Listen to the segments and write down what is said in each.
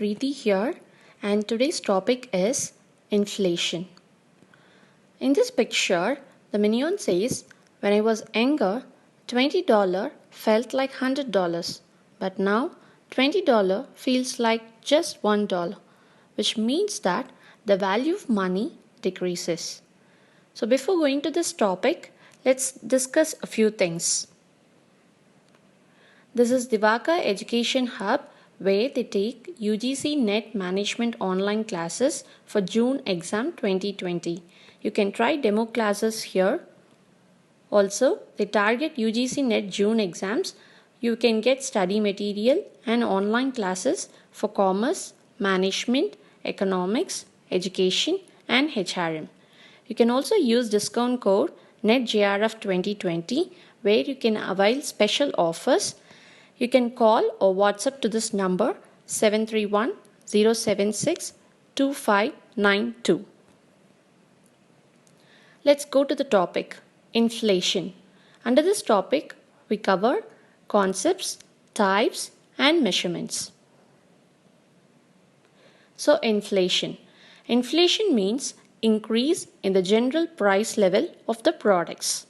Preeti here, and today's topic is inflation. In this picture, the minion says, when I was younger, $20 felt like $100, but now $20 feels like just $1, which means that the value of money decreases. So before going to this topic, let's discuss a few things. This is Divaka Education Hub, where they take UGC NET Management online classes for June exam 2020. You can try demo classes here. Also, they target UGC NET June exams. You can get study material and online classes for commerce, management, economics, education, and HRM. You can also use discount code NETJRF 2020, where you can avail special offers. You can call or WhatsApp to this number 731 076 2592. Let's go to the topic, inflation. Under this topic, we cover concepts, types, and measurements. So, inflation. Inflation means increase in the general price level of the products.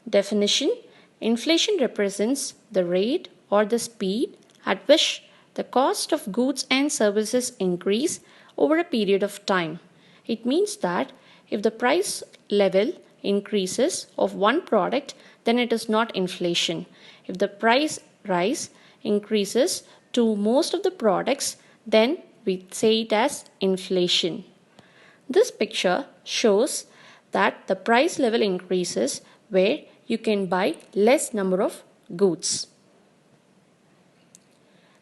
Definition: inflation represents the rate or the speed at which the cost of goods and services increase over a period of time. It means that if the price level increases of one product, then it is not inflation. If the price rise increases to most of the products, then we say it as inflation. This picture shows that the price level increases where you can buy less number of goods.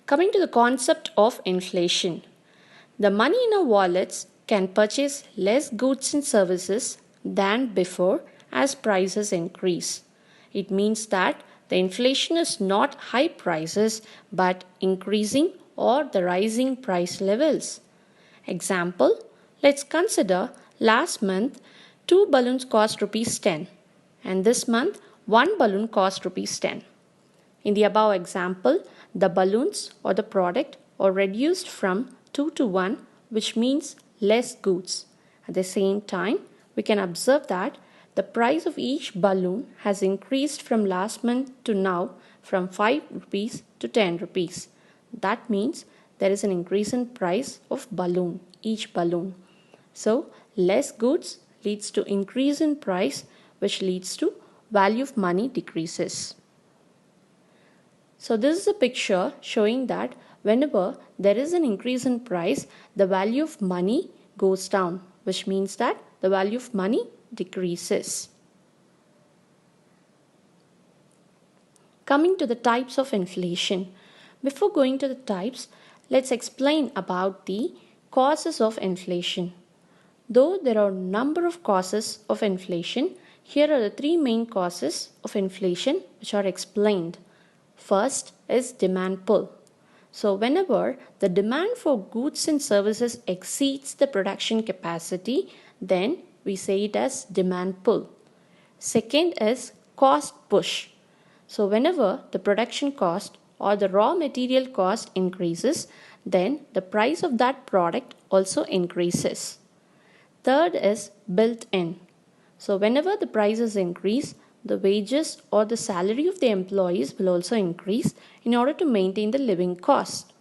Coming to the concept of inflation, the money in our wallets can purchase less goods and services than before as prices increase. It means that the inflation is not high prices but increasing or the rising price levels. Example, let's consider last month 2 balloons cost rupees 10 and this month 1 balloon cost rupees 10. In the above example, the balloons or the product are reduced from 2 to 1, which means less goods. At the same time, we can observe that the price of each balloon has increased from last month to now from 5 rupees to 10 rupees. That means there is an increase in price of each balloon. So, less goods leads to increase in price, which leads to value of money decreases. So this is a picture showing that whenever there is an increase in price, the value of money goes down, which means that the value of money decreases. Coming to the types of inflation. Before going to the types, let's explain about the causes of inflation. Though there are a number of causes of inflation, here are the three main causes of inflation which are explained. First is demand pull. So whenever the demand for goods and services exceeds the production capacity, then we say it as demand pull. Second is cost push. So whenever the production cost or the raw material cost increases, then the price of that product also increases. Third is built in. So whenever the prices increase, the wages or the salary of the employees will also increase in order to maintain the living cost.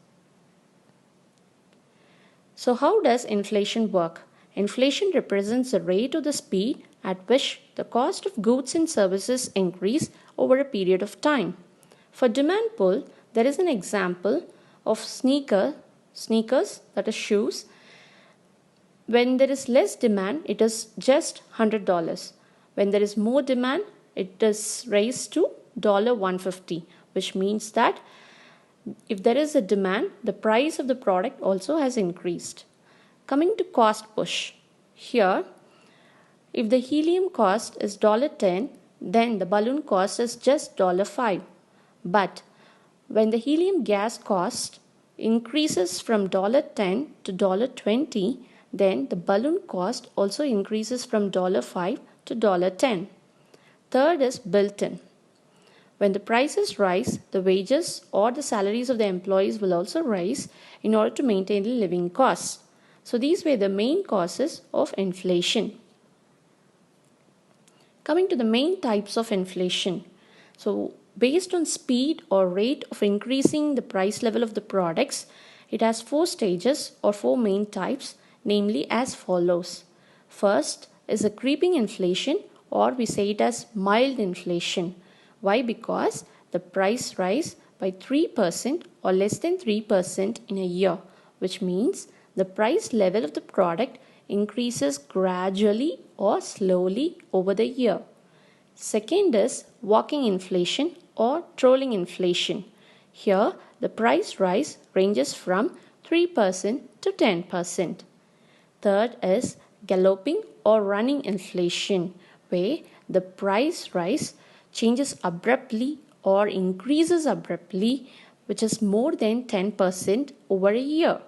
So how does inflation work? Inflation represents the rate or the speed at which the cost of goods and services increase over a period of time. For demand pull, there is an example of sneakers, that is shoes. When there is less demand, it is just $100. When there is more demand, it is raised to $150, which means that if there is a demand, the price of the product also has increased. Coming to cost push. Here, if the helium cost is $10, then the balloon cost is just $5. But when the helium gas cost increases from $10 to $20, then the balloon cost also increases from $5 to $10. Third is built-in. When the prices rise, the wages or the salaries of the employees will also rise in order to maintain the living costs. So these were the main causes of inflation. Coming to the main types of inflation. So based on speed or rate of increasing the price level of the products, it has 4 stages or 4 main types, namely as follows. First is a creeping inflation, or we say it as mild inflation. Why? Because the price rise by 3% or less than 3% in a year, which means the price level of the product increases gradually or slowly over the year. Second is walking inflation or trolling inflation. Here, the price rise ranges from 3% to 10%. Third is galloping or running inflation, where the price rise changes abruptly or increases abruptly, which is more than 10% over a year,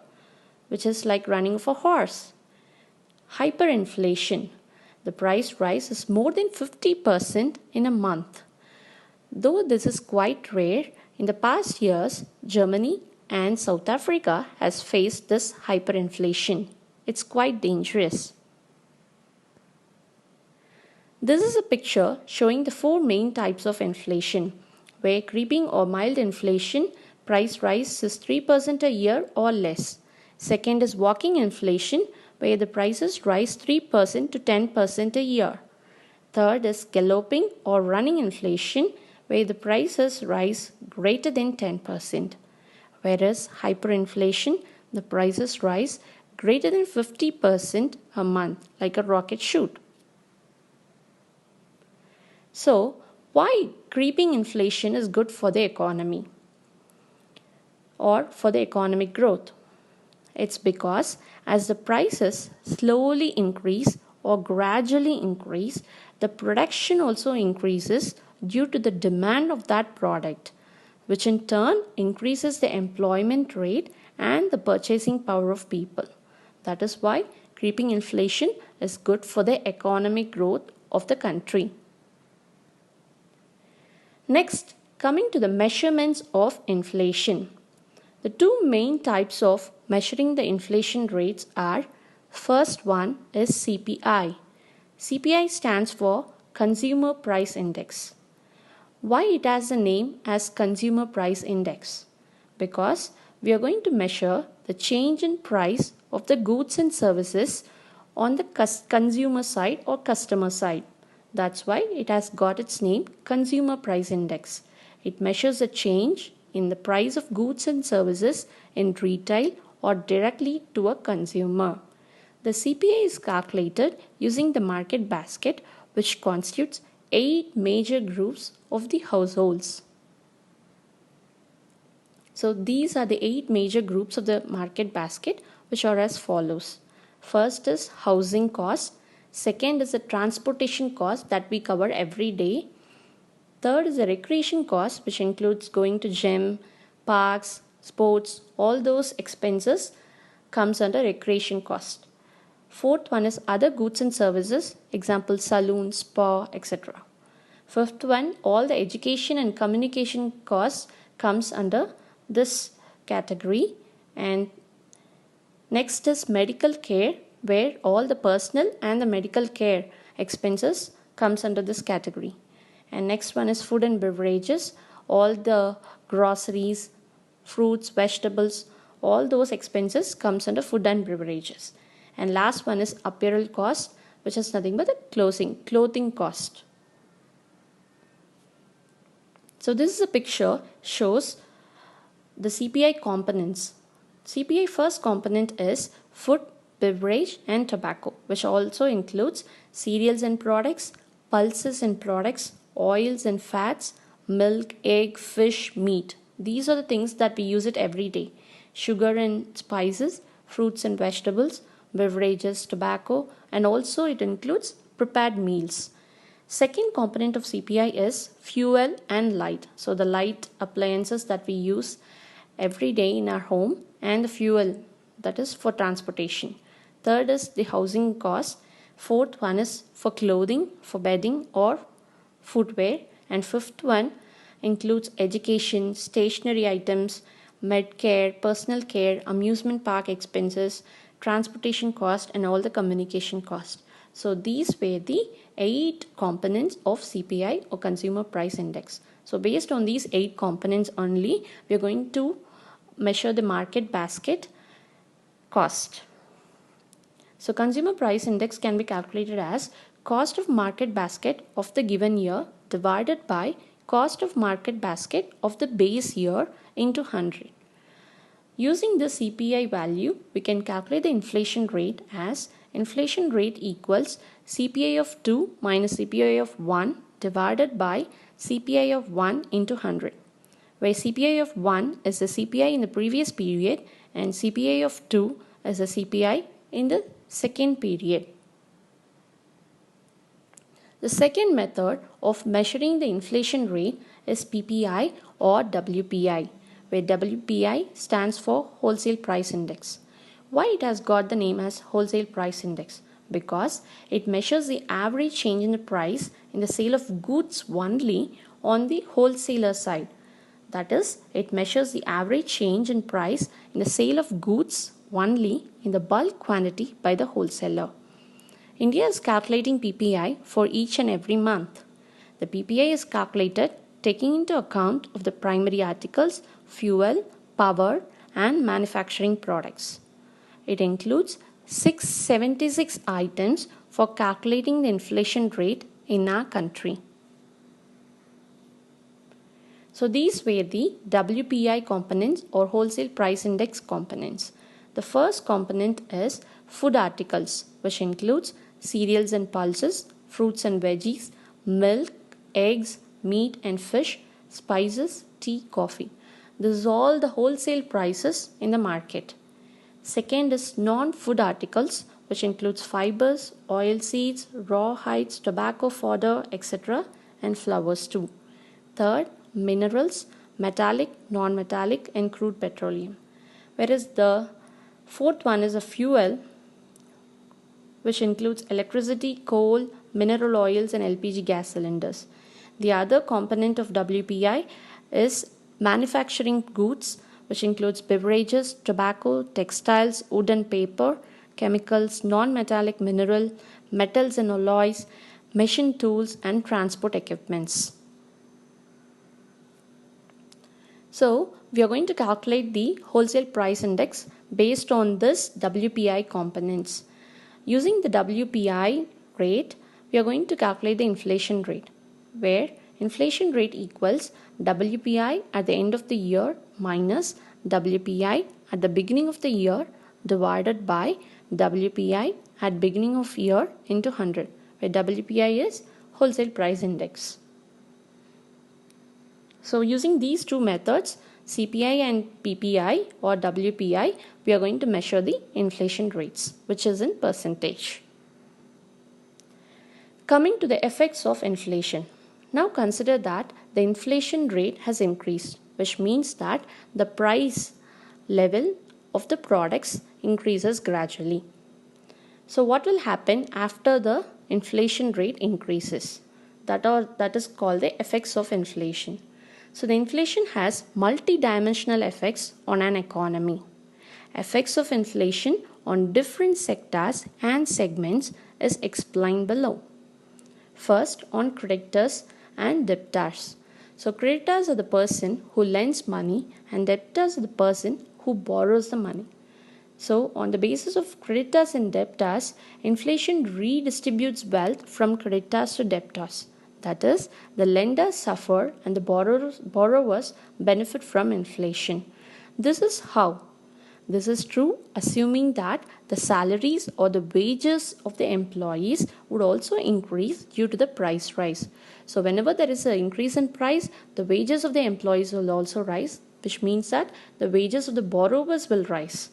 which is like running of a horse. Hyperinflation. The price rise is more than 50% in a month. Though this is quite rare, in the past years, Germany and South Africa has faced this hyperinflation. It's quite dangerous. This is a picture showing the 4 main types of inflation, where creeping or mild inflation price rise is 3% a year or less. Second is walking inflation, where the prices rise 3% to 10% a year. Third is galloping or running inflation, where the prices rise greater than 10%. Whereas hyperinflation, the prices rise greater than 50% a month, like a rocket shoot. So, why creeping inflation is good for the economy or for the economic growth? It's because as the prices slowly increase or gradually increase, the production also increases due to the demand of that product, which in turn increases the employment rate and the purchasing power of people. That is why creeping inflation is good for the economic growth of the country. Next, coming to the measurements of inflation. The 2 main types of measuring the inflation rates are, first one is CPI. CPI stands for Consumer Price Index. Why it has the name as Consumer Price Index? Because we are going to measure the change in price of the goods and services on the consumer side or customer side. That's why it has got its name Consumer Price Index. It measures the change in the price of goods and services in retail or directly to a consumer. The CPI is calculated using the market basket, which constitutes 8 major groups of the households. So these are the 8 major groups of the market basket, which are as follows. First is housing cost. Second is the transportation cost that we cover every day. Third is the recreation cost, which includes going to gym, parks, sports, all those expenses comes under recreation cost. Fourth one is other goods and services, example saloon, spa, etc. Fifth one, all the education and communication costs comes under this category. And next is medical care, where all the personal and the medical care expenses comes under this category. And next one is food and beverages, all the groceries, fruits, vegetables, all those expenses comes under food and beverages. And last one is apparel cost, which is nothing but the clothing cost. So this is a picture shows the CPI components. CPI first component is food, beverage and tobacco, which also includes cereals and products, pulses and products, oils and fats, milk, egg, fish, meat. These are the things that we use it every day. Sugar and spices, fruits and vegetables, beverages, tobacco, and also it includes prepared meals. Second component of CPI is fuel and light. So the light appliances that we use every day in our home and the fuel that is for transportation. Third is the housing cost. Fourth one is for clothing, for bedding or footwear. And fifth one includes education, stationery items, medcare, personal care, amusement park expenses, transportation cost, and all the communication cost. So these were the 8 components of CPI or Consumer Price Index. So based on these 8 components only, we are going to measure the market basket cost. So Consumer Price Index can be calculated as cost of market basket of the given year divided by cost of market basket of the base year into 100. Using the CPI value, we can calculate the inflation rate as inflation rate equals CPI of 2 minus CPI of 1 divided by CPI of 1 into 100, where CPI of 1 is the CPI in the previous period and CPI of 2 is the CPI in the second period. The second method of measuring the inflation rate is PPI or WPI, where WPI stands for Wholesale Price Index. Why it has got the name as Wholesale Price Index? Because it measures the average change in the price in the sale of goods only on the wholesaler side. That is, it measures the average change in price in the sale of goods only in the bulk quantity by the wholesaler. India is calculating PPI for each and every month. The PPI is calculated taking into account of the primary articles, fuel, power, and manufacturing products. It includes 676 items for calculating the inflation rate in our country. So these were the WPI components or Wholesale Price Index components. The first component is food articles, which includes cereals and pulses, fruits and veggies, milk, eggs, meat and fish, spices, tea, coffee. This is all the wholesale prices in the market. Second is non-food articles, which includes fibers, oil seeds, raw hides, tobacco fodder, etc. and flowers too. Third, minerals, metallic, non-metallic and crude petroleum. Whereas the fourth one is a fuel, which includes electricity, coal, mineral oils and LPG gas cylinders. The other component of WPI is manufacturing goods, which includes beverages, tobacco, textiles, wood and paper, chemicals, non-metallic mineral, metals and alloys, machine tools and transport equipments. So, we are going to calculate the wholesale price index based on this WPI components. Using the WPI rate, we are going to calculate the inflation rate, where inflation rate equals WPI at the end of the year minus WPI at the beginning of the year divided by WPI at beginning of year into 100, where WPI is wholesale price index. So using these two methods, CPI and PPI or WPI, we are going to measure the inflation rates, which is in percentage. Coming to the effects of inflation. Now consider that the inflation rate has increased, which means that the price level of the products increases gradually. So what will happen after the inflation rate increases? That is called the effects of inflation. So the inflation has multi-dimensional effects on an economy. Effects of inflation on different sectors and segments is explained below. First, on creditors and debtors. So creditors are the person who lends money and debtors are the person who borrows the money. So on the basis of creditors and debtors, inflation redistributes wealth from creditors to debtors. That is, the lenders suffer and the borrowers benefit from inflation. This is how? This is true assuming that the salaries or the wages of the employees would also increase due to the price rise. So whenever there is an increase in price, the wages of the employees will also rise, which means that the wages of the borrowers will rise.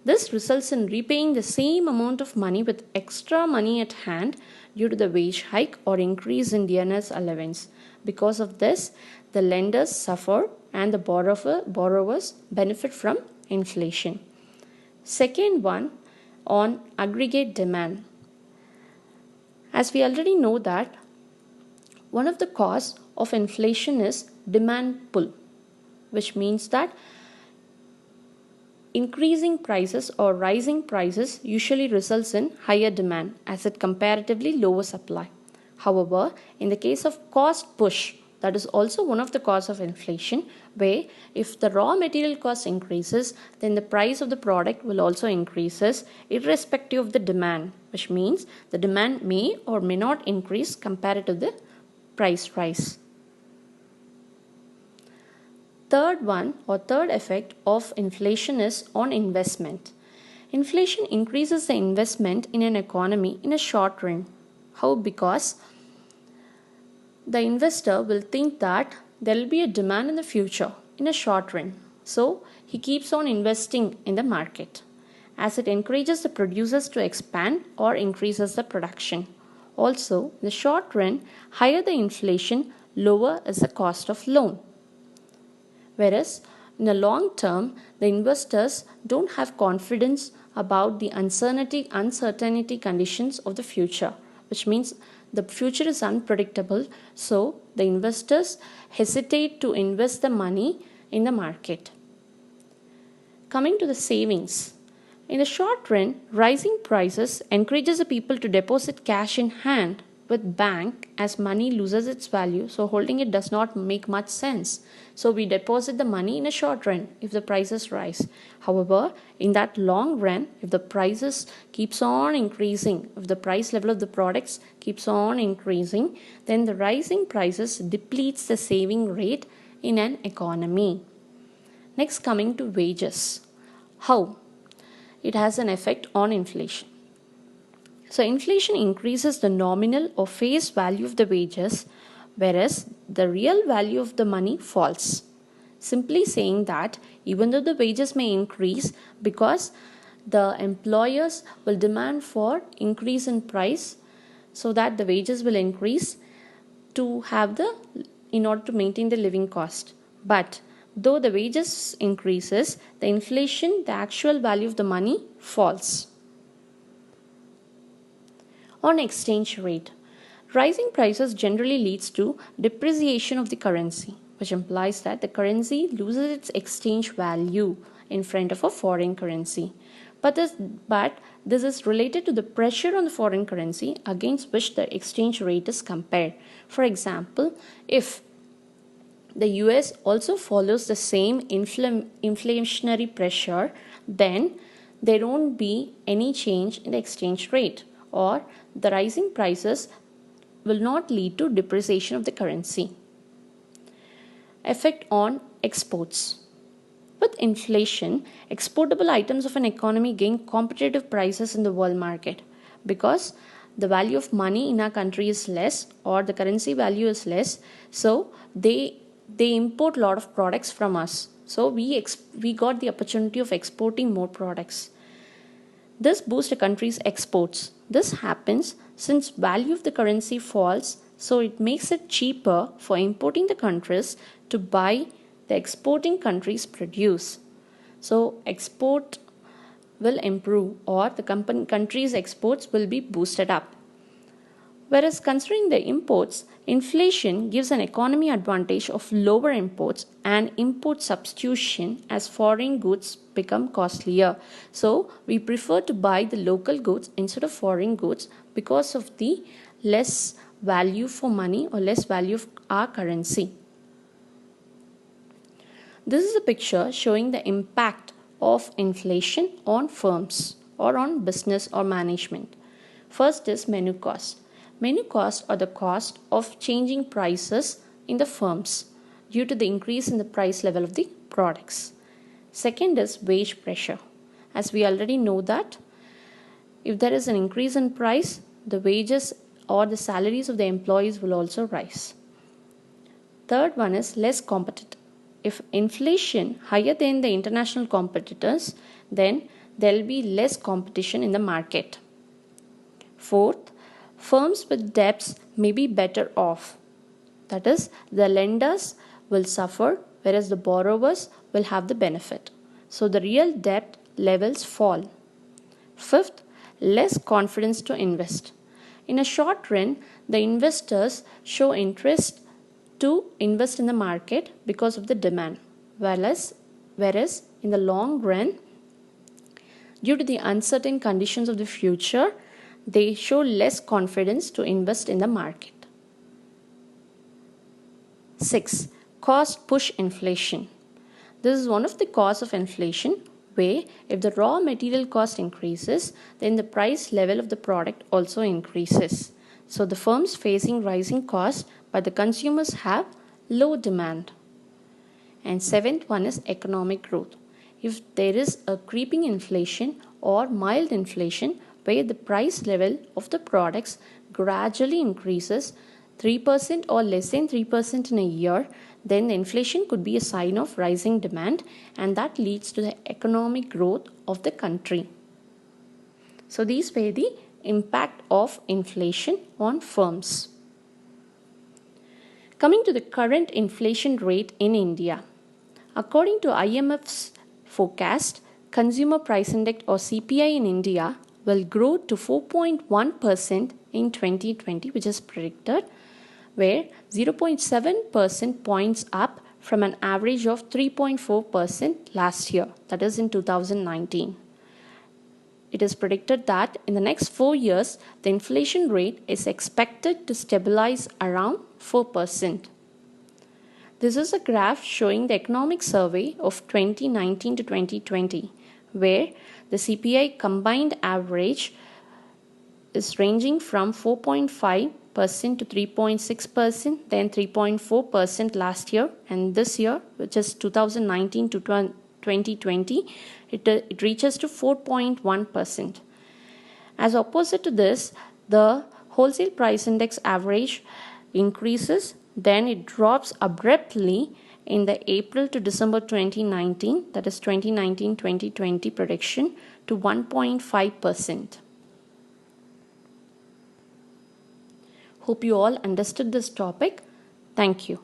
This results in repaying the same amount of money with extra money at hand due to the wage hike or increase in dearness allowance. Because of this, the lenders suffer and the borrowers benefit from inflation. Second one, on aggregate demand. As we already know that one of the causes of inflation is demand pull, which means that increasing prices or rising prices usually results in higher demand as it comparatively lower supply. However, in the case of cost push, that is also one of the causes of inflation, where if the raw material cost increases, then the price of the product will also increases irrespective of the demand, which means the demand may or may not increase compared to the price rise. Third effect of inflation is on investment. Inflation increases the investment in an economy in a short run. How? Because the investor will think that there will be a demand in the future in a short run. So he keeps on investing in the market as it encourages the producers to expand or increases the production. Also, in the short run, higher the inflation, lower is the cost of loan. Whereas in the long term, the investors don't have confidence about the uncertainty conditions of the future, which means the future is unpredictable. So the investors hesitate to invest the money in the market. Coming to the savings. In the short run, rising prices encourages the people to deposit cash in hand with bank as money loses its value, so holding it does not make much sense. So we deposit the money in a short run if the prices rise. However, in that long run, if the prices keeps on increasing, if the price level of the products keeps on increasing, then the rising prices depletes the saving rate in an economy. Next, coming to wages. How? It has an effect on inflation. So inflation increases the nominal or face value of the wages, whereas the real value of the money falls. Simply saying that even though the wages may increase because the employers will demand for increase in price so that the wages will increase in order to maintain the living cost. But though the wages increases, the inflation, the actual value of the money falls. On exchange rate. Rising prices generally leads to depreciation of the currency, which implies that the currency loses its exchange value in front of a foreign currency. But this is related to the pressure on the foreign currency against which the exchange rate is compared. For example, if the US also follows the same inflationary pressure, then there won't be any change in the exchange rate, or the rising prices will not lead to depreciation of the currency. Effect on exports. With inflation, exportable items of an economy gain competitive prices in the world market because the value of money in our country is less or the currency value is less, so they import a lot of products from us. So we got the opportunity of exporting more products. This boosts a country's exports. This happens since value of the currency falls, so it makes it cheaper for importing the countries to buy the exporting countries' produce. So export will improve or the country's exports will be boosted up. Whereas considering the imports, inflation gives an economy advantage of lower imports and import substitution as foreign goods become costlier. So we prefer to buy the local goods instead of foreign goods because of the less value for money or less value of our currency. This is a picture showing the impact of inflation on firms or on business or management. First is menu cost. Menu costs are the cost of changing prices in the firms due to the increase in the price level of the products. Second is wage pressure. As we already know that if there is an increase in price, the wages or the salaries of the employees will also rise. Third one is less competitive. If inflation higher than the international competitors, then there will be less competition in the market. Fourth, firms with debts may be better off. That is, the lenders will suffer whereas the borrowers will have the benefit. So the real debt levels fall. Fifth, less confidence to invest. In a short run, the investors show interest to invest in the market because of the demand. Whereas in the long run, due to the uncertain conditions of the future, they show less confidence to invest in the market. 6. Cost push inflation. This is one of the causes of inflation, where if the raw material cost increases, then the price level of the product also increases. So the firms facing rising costs, but the consumers have low demand. And 7th one is economic growth. If there is a creeping inflation or mild inflation where the price level of the products gradually increases 3% or less than 3% in a year, then the inflation could be a sign of rising demand, and that leads to the economic growth of the country. So these were the impact of inflation on firms. Coming to the current inflation rate in India. According to IMF's forecast, Consumer Price Index or CPI in India will grow to 4.1% in 2020, which is predicted, where 0.7% points up from an average of 3.4% last year, that is in 2019. It is predicted that in the next 4 years, the inflation rate is expected to stabilize around 4%. This is a graph showing the economic survey of 2019 to 2020, where the CPI combined average is ranging from 4.5% to 3.6%, then 3.4% last year, and this year, which is 2019 to 2020, it reaches to 4.1%. As opposite to this, the wholesale price index average increases, then it drops abruptly in the April to December 2019, that is 2019-2020 prediction, to 1.5%. Hope you all understood this topic. Thank you.